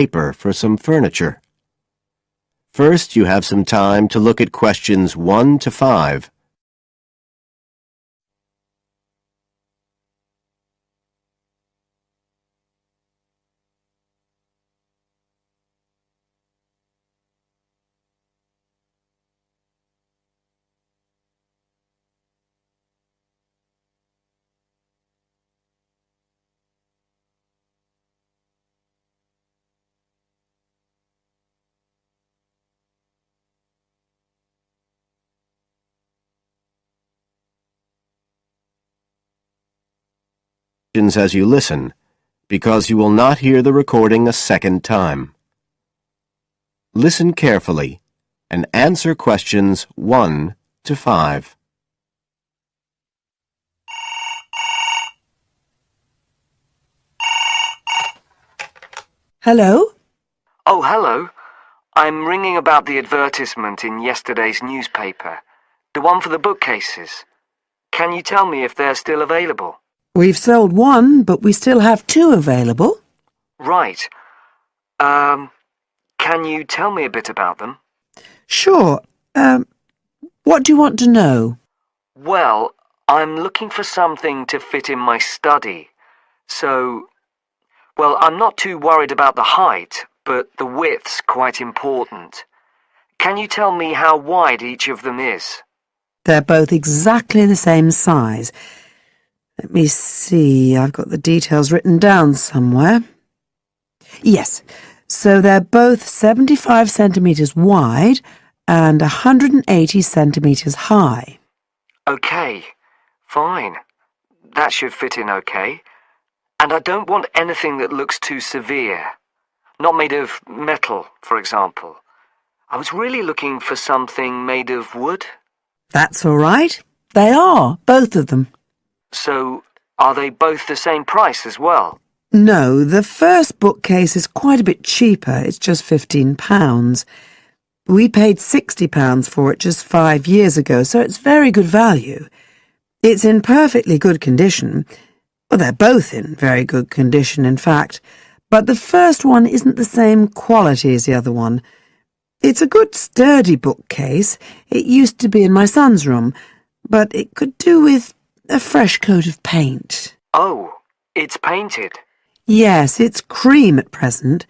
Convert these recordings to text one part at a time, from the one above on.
paper for some furniture. First, you have some time to look at questions 1 to 5. As you listen, because you will not hear the recording a second time. Listen carefully and answer questions 1 to 5. Hello? Oh, hello. I'm ringing about the advertisement in yesterday's newspaper. The one for the bookcases. Can you tell me if they're still available? We've sold one, but we still have 2 available. Right. Can you tell me a bit about them? Sure. What do you want to know? Well, I'm looking for something to fit in my study. Well, I'm not too worried about the height, but the width's quite important. Can you tell me how wide each of them is? They're both exactly the same size. Let me see, I've got the details written down somewhere. Yes, so they're both 75 centimetres wide and 180 centimetres high. Okay, fine. That should fit in okay. And I don't want anything that looks too severe. Not made of metal, for example. I was really looking for something made of wood. That's all right. They are, both of them. So, are they both the same price as well? No, the first bookcase is quite a bit cheaper. It's just £15. We paid £60 for it just 5 years ago, so it's very good value. It's in perfectly good condition. Well, they're both in very good condition, in fact. But the first one isn't the same quality as the other one. It's a good sturdy bookcase. It used to be in my son's room, but it could do with a fresh coat of paint. Oh, it's painted. Yes, it's cream at present.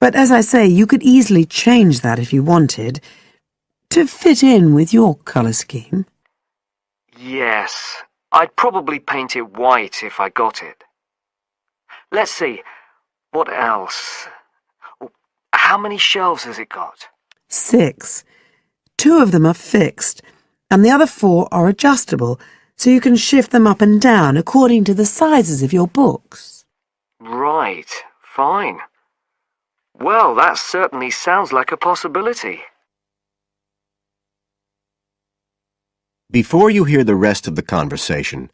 But as I say, you could easily change that if you wanted, to fit in with your colour scheme. Yes, I'd probably paint it white if I got it. Let's see, what else? How many shelves has it got? 6. 2 of them are fixed, and the other 4 are adjustable, so you can shift them up and down according to the sizes of your books. Right, fine. Well, that certainly sounds like a possibility. Before you hear the rest of the conversation,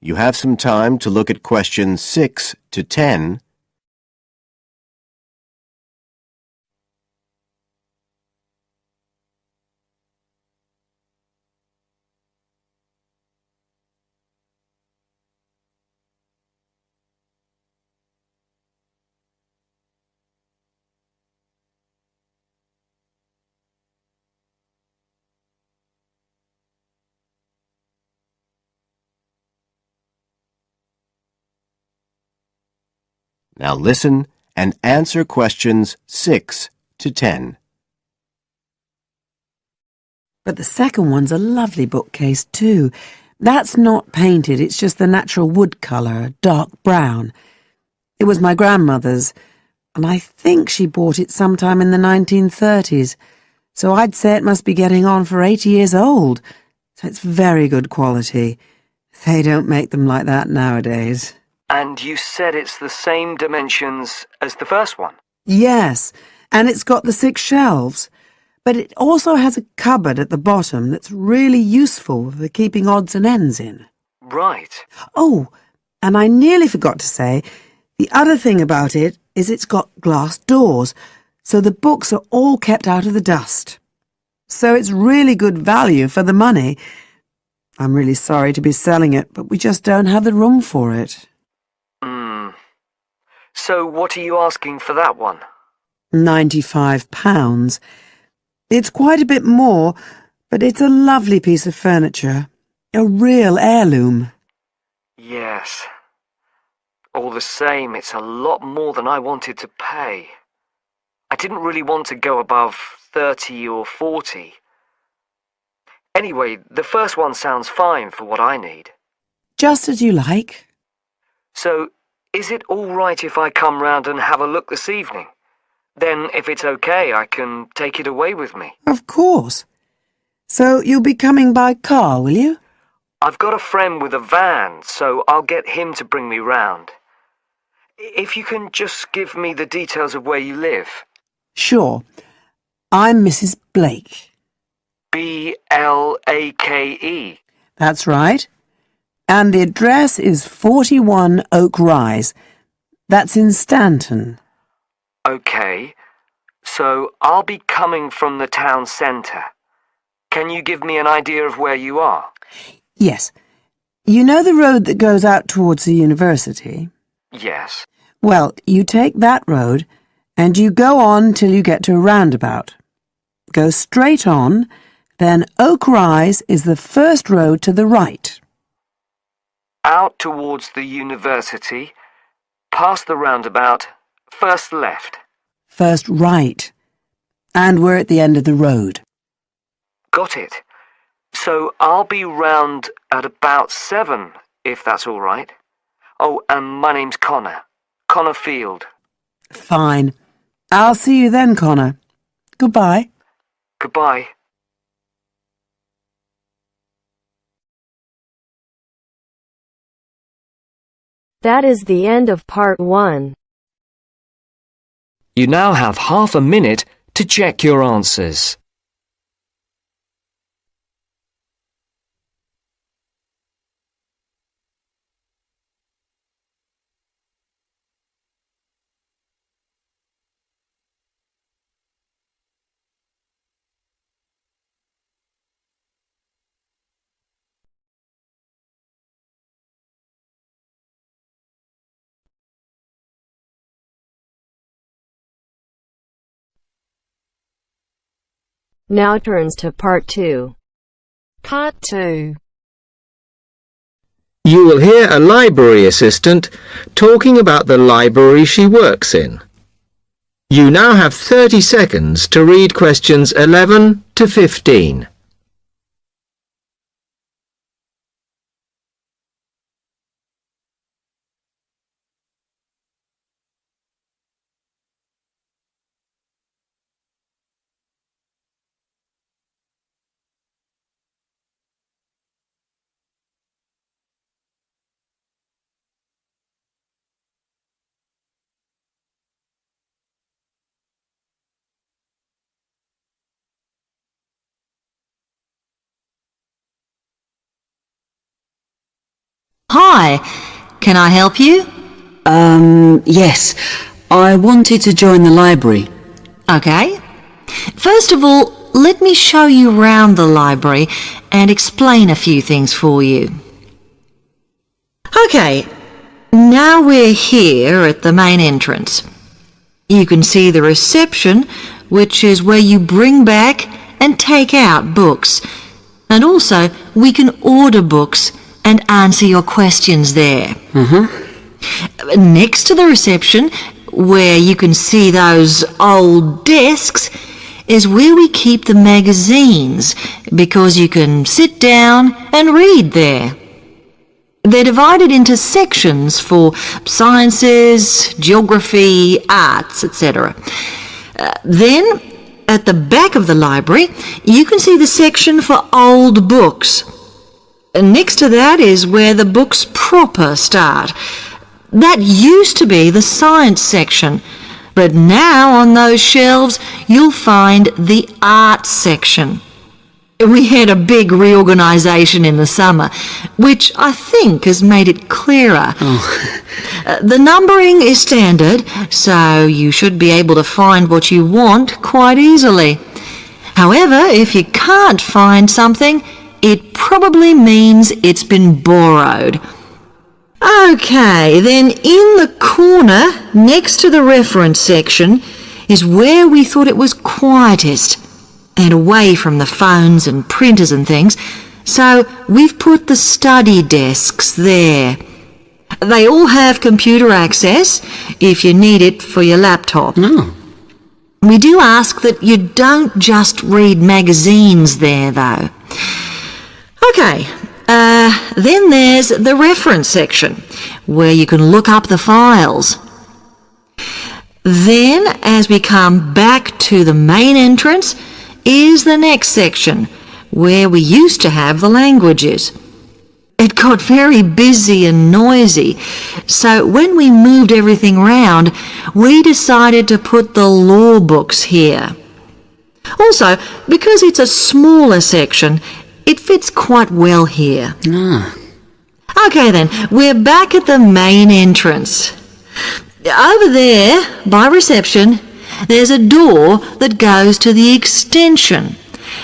you have some time to look at questions 6 to 10. Now listen and answer questions 6 to 10. But the second one's a lovely bookcase too. That's not painted, it's just the natural wood colour, dark brown. It was my grandmother's, and I think she bought it sometime in the 1930s, so I'd say it must be getting on for 80 years old, so it's very good quality. They don't make them like that nowadays. And you said it's the same dimensions as the first one? Yes, and it's got the 6 shelves. But it also has a cupboard at the bottom that's really useful for keeping odds and ends in. Right. Oh, and I nearly forgot to say, the other thing about it is it's got glass doors, so the books are all kept out of the dust. So it's really good value for the money. I'm really sorry to be selling it, but we just don't have the room for it. So what are you asking for that one? £95. It's quite a bit more, but it's a lovely piece of furniture. A real heirloom. Yes. All the same, it's a lot more than I wanted to pay. I didn't really want to go above 30 or 40. Anyway, the first one sounds fine for what I need. Just as you like. So, is it all right if I come round and have a look this evening? Then, if it's okay, I can take it away with me. Of course. So you'll be coming by car, will you? I've got a friend with a van, so I'll get him to bring me round. If you can just give me the details of where you live. Sure. I'm Mrs. Blake. B-L-A-K-E. That's right. And the address is 41 Oak Rise. That's in Stanton. Okay, so I'll be coming from the town centre. Can you give me an idea of where you are? Yes. You know the road that goes out towards the university? Yes. Well, you take that road and you go on till you get to a roundabout. Go straight on, then Oak Rise is the first road to the right. Out towards the university, past the roundabout, first left. First right. And we're at the end of the road. Got it. So I'll be round at about 7, if that's all right. Oh, and my name's Connor. Connor Field. Fine. I'll see you then, Connor. Goodbye. Goodbye. That is the end of part 1. You now have half a minute to check your answers. Now turns to part 2. Part 2. You will hear a library assistant talking about the library she works in. You now have 30 seconds to read questions 11 to 15. Hi, can I help you? Yes. I wanted to join the library. Okay. First of all, let me show you round the library and explain a few things for you. Okay, now we're here at the main entrance. You can see the reception, which is where you bring back and take out books. And also, we can order books and answer your questions there. Next to the reception, where you can see those old desks, is where we keep the magazines, because you can sit down and read there. They're divided into sections for sciences, geography, arts, etc. Then, at the back of the library, you can see the section for old books. Next to that is where the books proper start. That used to be the science section, but now on those shelves you'll find the arts section. We had a big reorganisation in the summer, which I think has made it clearer. The numbering is standard, so you should be able to find what you want quite easily. However, if you can't find something, it probably means it's been borrowed. Okay, then in the corner next to the reference section, is where we thought it was quietest and away from the phones and printers and things, so we've put the study desks there. They all have computer access if you need it for your laptop. We do ask that you don't just read magazines there, though. Okay, then there's the reference section, where you can look up the files. Then, as we come back to the main entrance, is the next section, where we used to have the languages. It got very busy and noisy, so when we moved everything round, we decided to put the law books here. Also, because it's a smaller section, it fits quite well here. Okay then, we're back at the main entrance. Over there, by reception, there's a door that goes to the extension.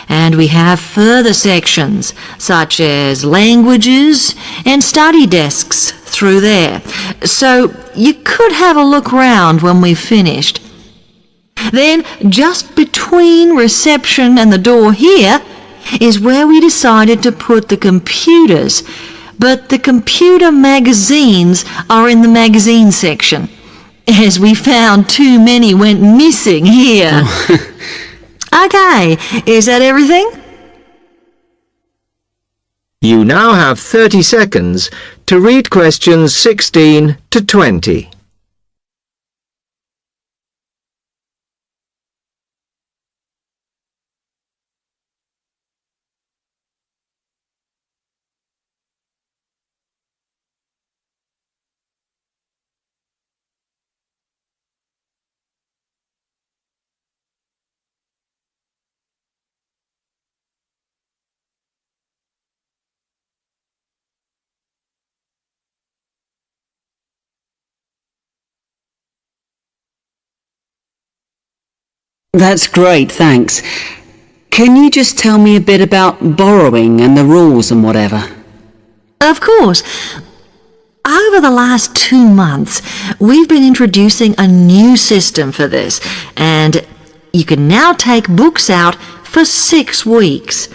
And we have further sections, such as languages and study desks through there. So you could have a look round when we've finished. Then, just between reception and the door here, is where we decided to put the computers. But the computer magazines are in the magazine section, as we found too many went missing here. Okay, is that everything? You now have 30 seconds to read questions 16 to 20. That's great, thanks. Can you just tell me a bit about borrowing and the rules and whatever? Of course. Over the last 2 months, we've been introducing a new system for this, and you can now take books out for 6 weeks.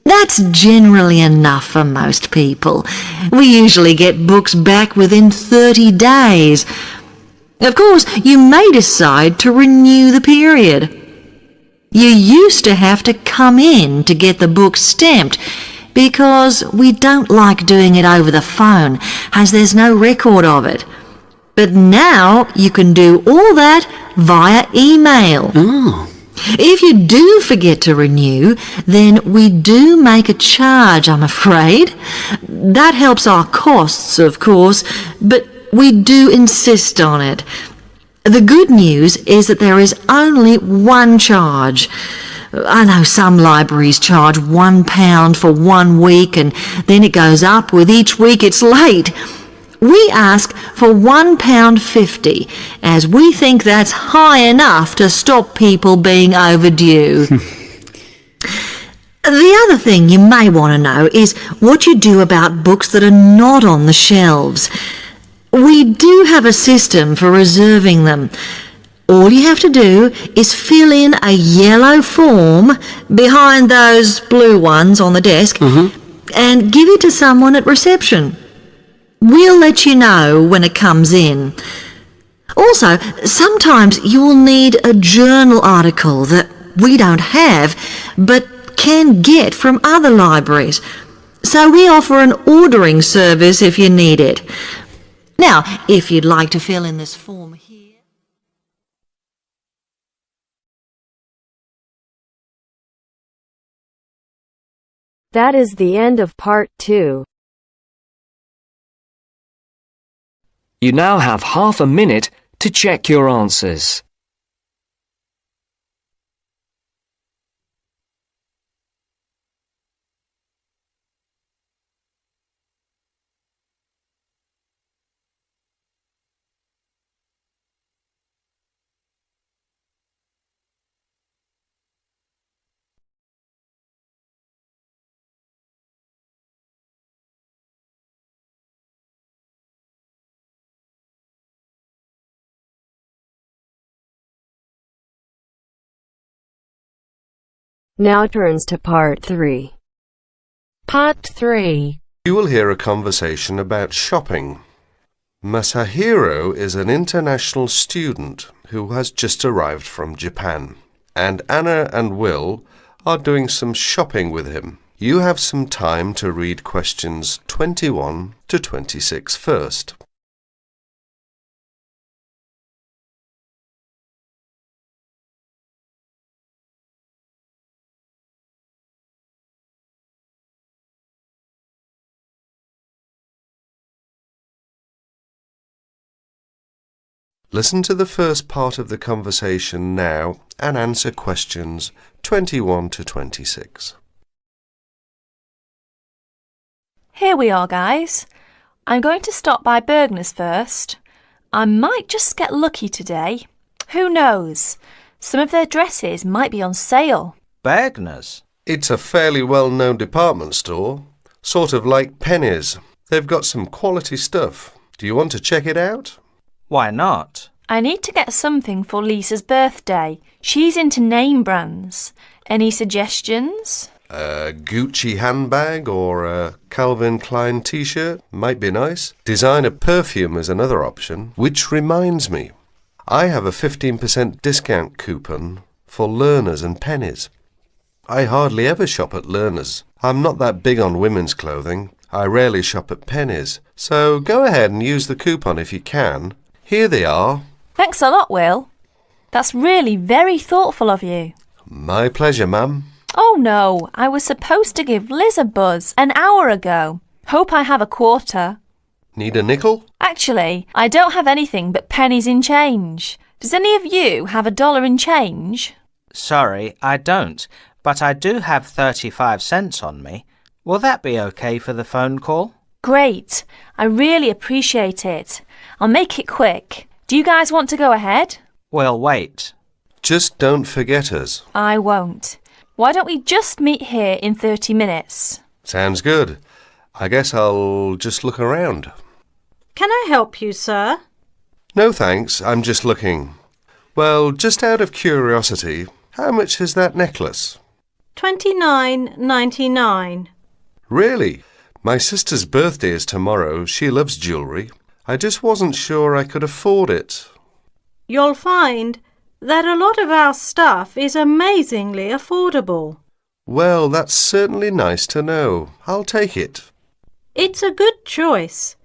That's generally enough for most people. We usually get books back within 30 days. Of course, you may decide to renew the period. You used to have to come in to get the book stamped because we don't like doing it over the phone, as there's no record of it. But now you can do all that via email. If you do forget to renew, then we do make a charge, I'm afraid. That helps our costs, of course, but we do insist on it. The good news is that there is only one charge. I know some libraries charge £1 for 1 week and then it goes up with each week it's late. We ask for £1.50 as we think that's high enough to stop people being overdue. The other thing you may want to know is what you do about books that are not on the shelves. We do have a system for reserving them. All you have to do is fill in a yellow form behind those blue ones on the desk and give it to someone at reception. We'll let you know when it comes in. Also, sometimes you'll need a journal article that we don't have but can get from other libraries. So we offer an ordering service if you need it. Now, if you'd like to fill in this form here. That is the end of part 2. You now have half a minute to check your answers. Now turns to part 3. Part 3. You will hear a conversation about shopping. Masahiro is an international student who has just arrived from Japan, and Anna and Will are doing some shopping with him. You have some time to read questions 21 to 26 first. Listen to the first part of the conversation now and answer questions 21 to 26. Here we are, guys. I'm going to stop by Bergner's first. I might just get lucky today. Who knows? Some of their dresses might be on sale. Bergner's? It's a fairly well-known department store, sort of like Penny's. They've got some quality stuff. Do you want to check it out? Why not? I need to get something for Lisa's birthday. She's into name brands. Any suggestions? A Gucci handbag or a Calvin Klein t-shirt might be nice. Designer perfume is another option. Which reminds me, I have a 15% discount coupon for Learners and Pennies. I hardly ever shop at Learners. I'm not that big on women's clothing. I rarely shop at Pennies. So go ahead and use the coupon if you can. Here they are. Thanks a lot, Will. That's really very thoughtful of you. My pleasure, ma'am. Oh no, I was supposed to give Liz a buzz an hour ago. Hope I have a quarter. Need a nickel? Actually, I don't have anything but pennies in change. Does any of you have $1 in change? Sorry, I don't, but I do have 35 cents on me. Will that be okay for the phone call? Great. I really appreciate it. I'll make it quick. Do you guys want to go ahead? We'll wait. Just don't forget us. I won't. Why don't we just meet here in 30 minutes? Sounds good. I guess I'll just look around. Can I help you, sir? No, thanks. I'm just looking. Well, just out of curiosity, how much is that necklace? $29.99. Really? My sister's birthday is tomorrow. She loves jewellery. I just wasn't sure I could afford it. You'll find that a lot of our stuff is amazingly affordable. Well, that's certainly nice to know. I'll take it. It's a good choice.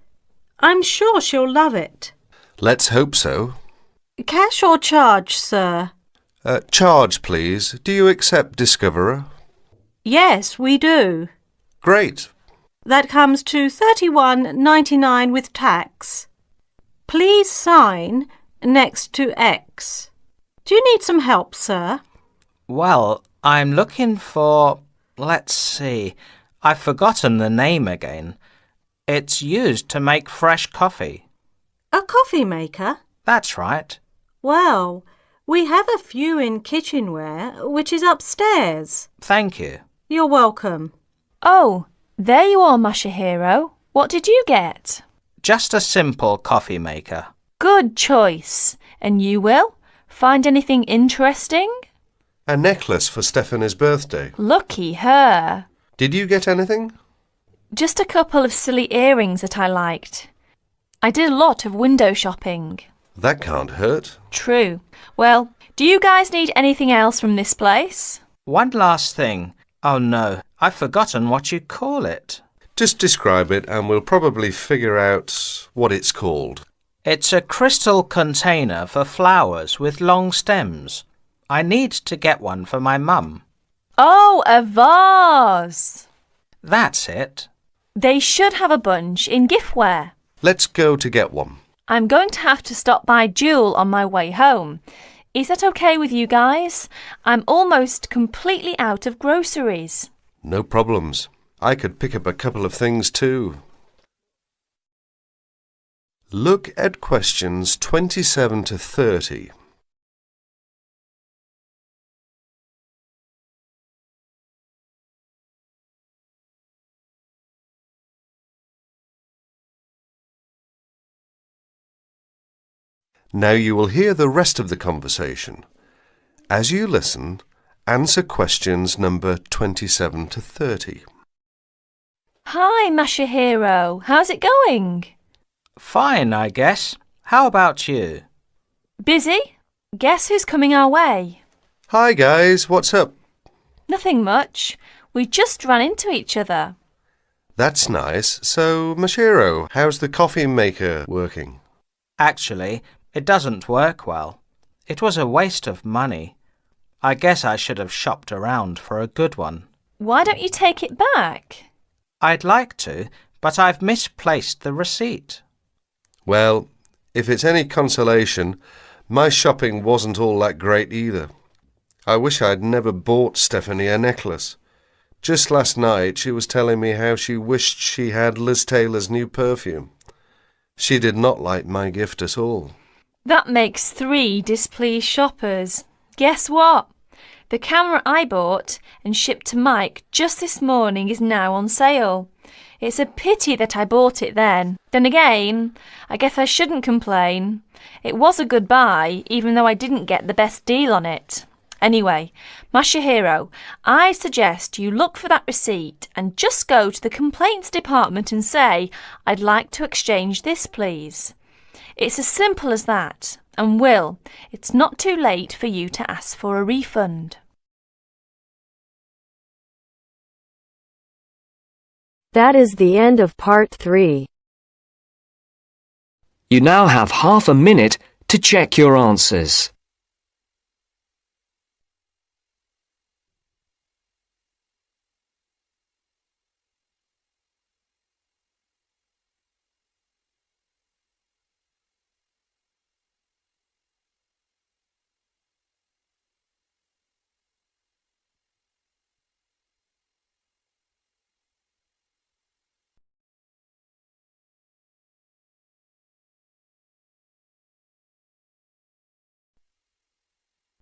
I'm sure she'll love it. Let's hope so. Cash or charge, sir? Charge, please. Do you accept Discoverer? Yes, we do. Great. That comes to $31.99 with tax. Please sign next to X. Do you need some help, sir? Well, I'm looking for... let's see. I've forgotten the name again. It's used to make fresh coffee. A coffee maker? That's right. Well, we have a few in kitchenware, which is upstairs. Thank you. You're welcome. Oh, there you are, Masahiro. What did you get? Just a simple coffee maker. Good choice. And you, Will? Find anything interesting? A necklace for Stephanie's birthday. Lucky her. Did you get anything? Just a couple of silly earrings that I liked. I did a lot of window shopping. That can't hurt. True. Well, do you guys need anything else from this place? One last thing. Oh no, I've forgotten what you call it. Just describe it and we'll probably figure out what it's called. It's a crystal container for flowers with long stems. I need to get one for my mum. Oh, a vase! That's it. They should have a bunch in giftware. Let's go to get one. I'm going to have to stop by Jewel on my way home. Is that okay with you guys? I'm almost completely out of groceries. No problems. I could pick up a couple of things too. Look at questions 27 to 30. Now you will hear the rest of the conversation. As you listen, answer questions number 27 to 30. Hi, Masahiro. How's it going? Fine, I guess. How about you? Busy? Guess who's coming our way? Hi guys, what's up? Nothing much. We just ran into each other. That's nice. So, Mashiro, how's the coffee maker working? Actually, it doesn't work well. It was a waste of money. I guess I should have shopped around for a good one. Why don't you take it back? I'd like to, but I've misplaced the receipt. Well, if it's any consolation, my shopping wasn't all that great either. I wish I'd never bought Stephanie a necklace. Just last night she was telling me how she wished she had Liz Taylor's new perfume. She did not like my gift at all. That makes 3 displeased shoppers. Guess what? The camera I bought and shipped to Mike just this morning is now on sale. It's a pity that I bought it then. Then again, I guess I shouldn't complain. It was a good buy, even though I didn't get the best deal on it. Anyway, Masahiro, I suggest you look for that receipt and just go to the complaints department and say, I'd like to exchange this, please. It's as simple as that. And Will, it's not too late for you to ask for a refund. That is the end of part 3. You now have half a minute to check your answers.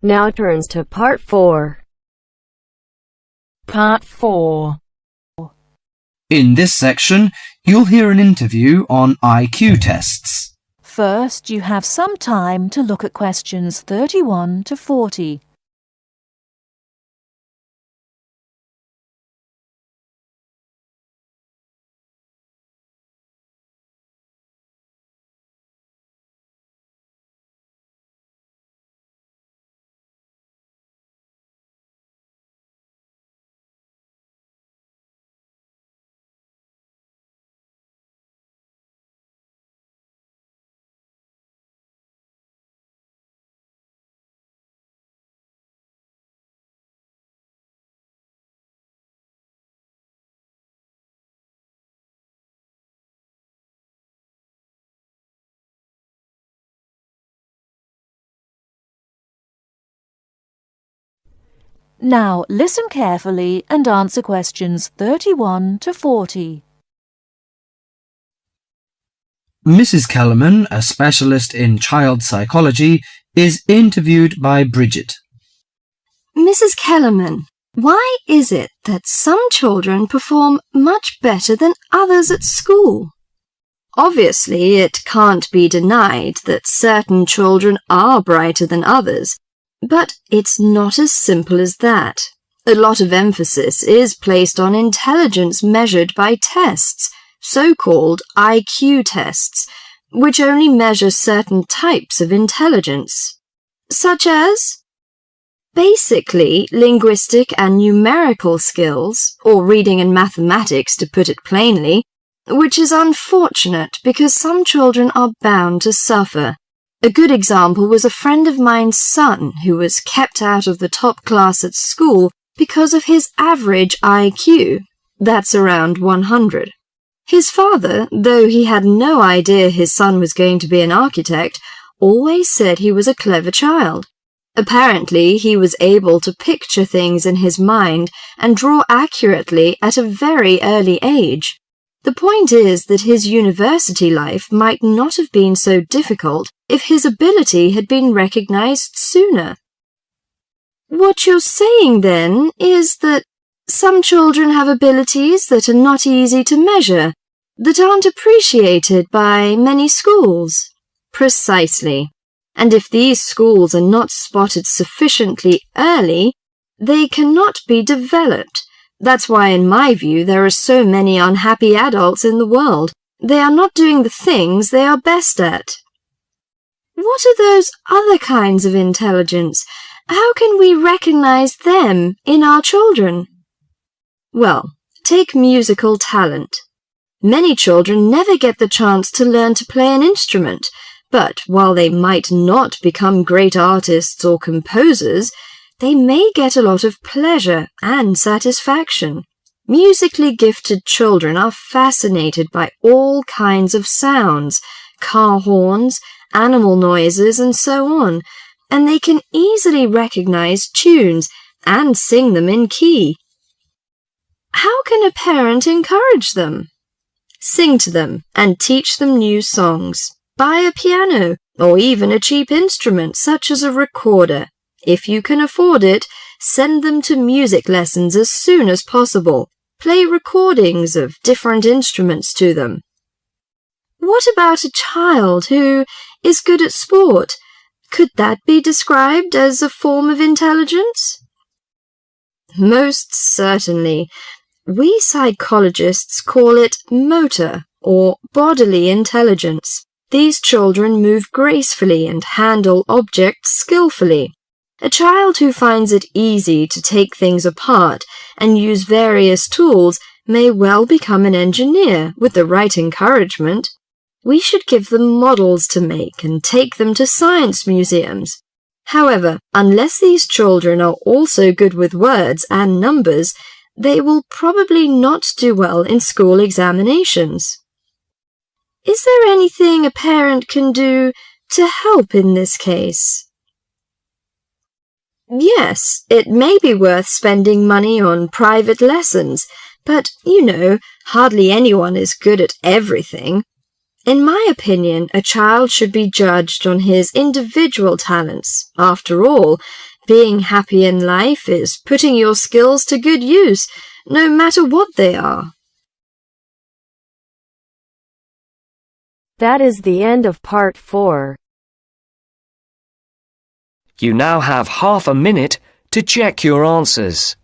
Now turns to part 4. Part 4. In this section, you'll hear an interview on IQ tests. First, you have some time to look at questions 31 to 40. Now listen carefully and answer questions 31 to 40. Mrs. Kellerman, a specialist in child psychology, is interviewed by Bridget. Mrs. Kellerman, why is it that some children perform much better than others at school? Obviously, it can't be denied that certain children are brighter than others, but it's not as simple as that. A lot of emphasis is placed on intelligence measured by tests, so-called IQ tests, which only measure certain types of intelligence, such as basically linguistic and numerical skills, or reading and mathematics to put it plainly, which is unfortunate because some children are bound to suffer. A good example was a friend of mine's son who was kept out of the top class at school because of his average IQ. That's around 100. His father, though he had no idea his son was going to be an architect, always said he was a clever child. Apparently, he was able to picture things in his mind and draw accurately at a very early age. The point is that his university life might not have been so difficult if his ability had been recognized sooner. What you're saying, then, is that some children have abilities that are not easy to measure, that aren't appreciated by many schools. Precisely. And if these schools are not spotted sufficiently early, They cannot be developed. That's why, in my view, there are so many unhappy adults in the world. They are not doing the things they are best at. What are those other kinds of intelligence? How can we recognize them in our children? Well, take musical talent. Many children never get the chance to learn to play an instrument, but while they might not become great artists or composers, they may get a lot of pleasure and satisfaction. Musically gifted children are fascinated by all kinds of sounds, car horns, animal noises, and so on, and they can easily recognize tunes and sing them in key. How can a parent encourage them? Sing to them and teach them new songs. Buy a piano or even a cheap instrument such as a recorder. If you can afford it, send them to music lessons as soon as possible. Play recordings of different instruments to them. What about a child who is good at sport? Could that be described as a form of intelligence? Most certainly. We psychologists call it motor or bodily intelligence. These children move gracefully and handle objects skillfully. A child who finds it easy to take things apart and use various tools may well become an engineer with the right encouragement. We should give them models to make and take them to science museums. However, unless these children are also good with words and numbers, they will probably not do well in school examinations. Is there anything a parent can do to help in this case? Yes, it may be worth spending money on private lessons, but, hardly anyone is good at everything. In my opinion, a child should be judged on his individual talents. After all, being happy in life is putting your skills to good use, no matter what they are. That is the end of part 4. You now have half a minute to check your answers.